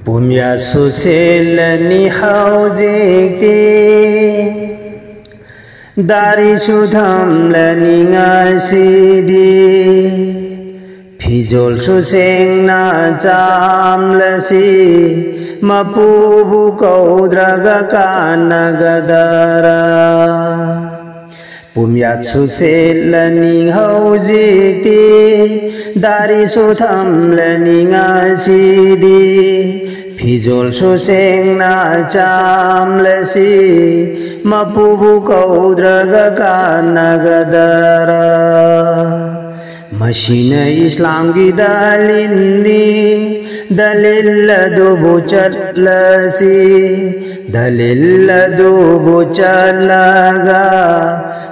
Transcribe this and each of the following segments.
Pumya suselani haujikti Dari sudham lani ngasidi Pijol suseng na jam lasi Mapubu kaudraga kanagadara Pumya suselani haujikti Dari sudham lani ngasidi Pijol suseng na jam lasi Mapubu kaudraga kanagadara Mashina Islam ki dalindi Dalil dubu chatlasi Dalil dubu chatlaga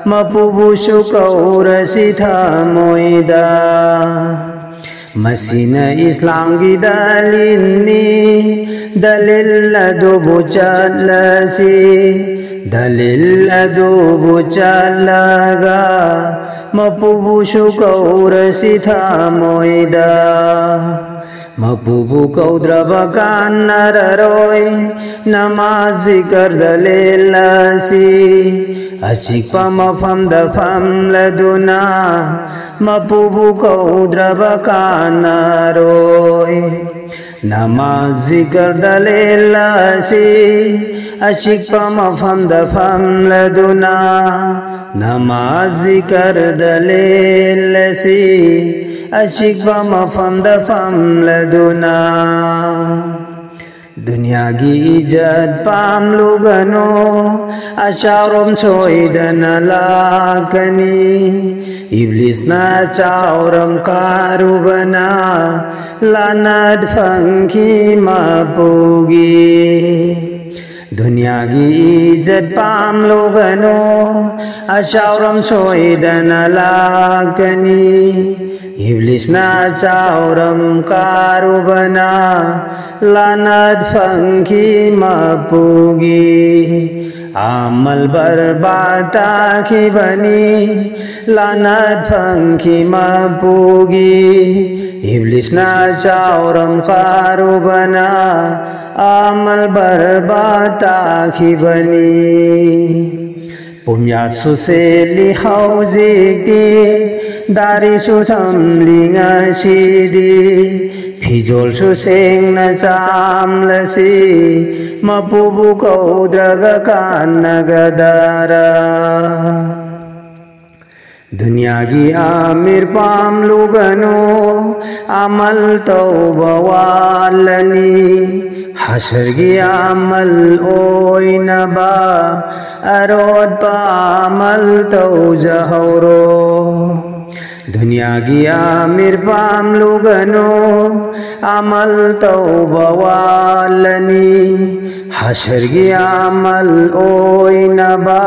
Mapubu sukaurasi thamoida Masina Islam ki dalindi Dalil dubu chatlasi Dalil dubu chatlaga Mapubu sukaurasi thamoida Mapubu kaudraba kanararoi Namaz zikr dalilasi Asyik pamafam dafam laduna Mapubu kaudraba kanaroi Namaz zikr dalilasi Asyik pamafam dafam laduna Namaz zikr dalilasi Asyik pamafam dafam laduna Dunia ki ijat pam lugano Asyarom soidana lakani Iblis na chauram karubana Lanad fangki mapugi Dunia ki ijat pam lugano Asyarom soidana lakani Iblis na chauram karubana Lanad fangki mapugi Amal barbata ki bani Lanad fangki mapugi Iblis na chauram karubana Amal barbata ki bani Pumya suseli haujikti Dari susam linga sidi Pijol suseng na jam lasi Mapubu kaudraga kanagadara Dunia ki amir pam lugano Amal tauba walani Hasar ki amal oy naba Arod pa amal tau jahoro Dunia ki amir pam lugano Amal tauba walani Hasar ki amal oy naba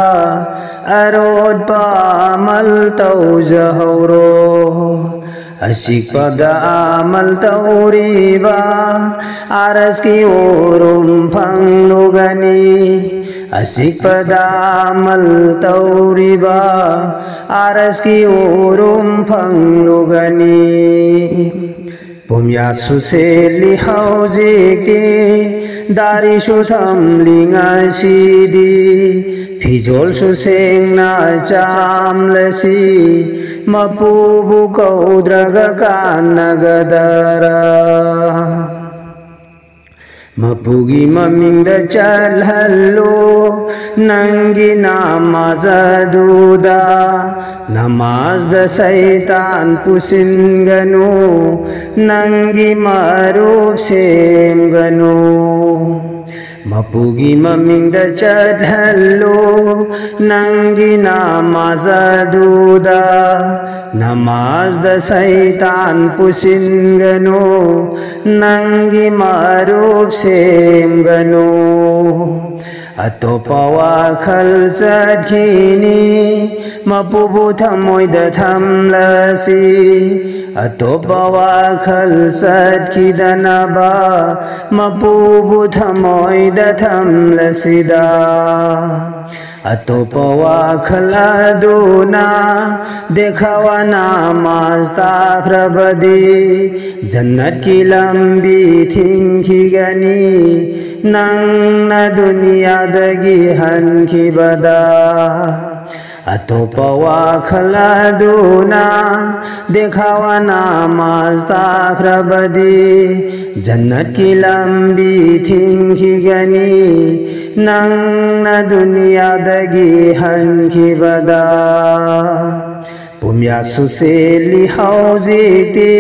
Arod pa amal tau jahoro Asyik pada amal tau riba Aras ki urum pang lugani Asyik pada amal tau riba Aras ki urum pang lugani Pumya suseli haujikti Dari susam linga sidi Pijol suseng na jam lasi Mapubu kaudraga kanagadara Mapugi mamingda chalhallo Nangi namaz aduda Namaz da saitan pusin gano Nangi maruf sem gano Mapugi mamingda chalhallo Nangi namaz aduda Namaz da saitan pusin gano Nangi maruf sem gano Atopa wakal zadhini Mapubu thamoy da thamlasi Atopa wakal zadhidanaba Mapubu thamoy da thamlasida Atopa wakhal aduna dekhawa namaz takhrabadi Jannat ki lambi thingkhigani nangna duniyadagi hankhibada Atopa wakhal aduna dekhawa namaz takhrabadi Jannat ki lambi thingkhigani nangna duniyadagi hankhibada Pumya suseli hauzikti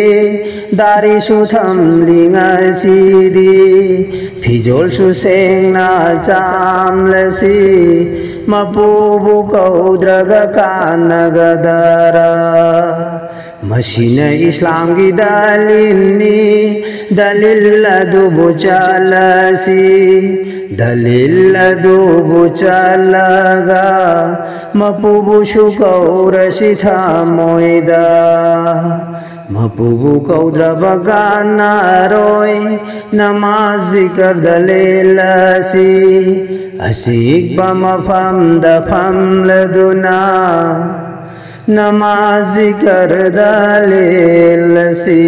dari sutham lingasidi Pijol susengna chamlasi Mapubu kaudraga kanagadara Masina Islam ki dalilni dalil adu chalasi dalil adu chalaga mapubu shukaura sitha moida mapubu kaudra bagana roy namaz zikr dalilasi asik bamafam dafam laduna namaz zikr dalilasi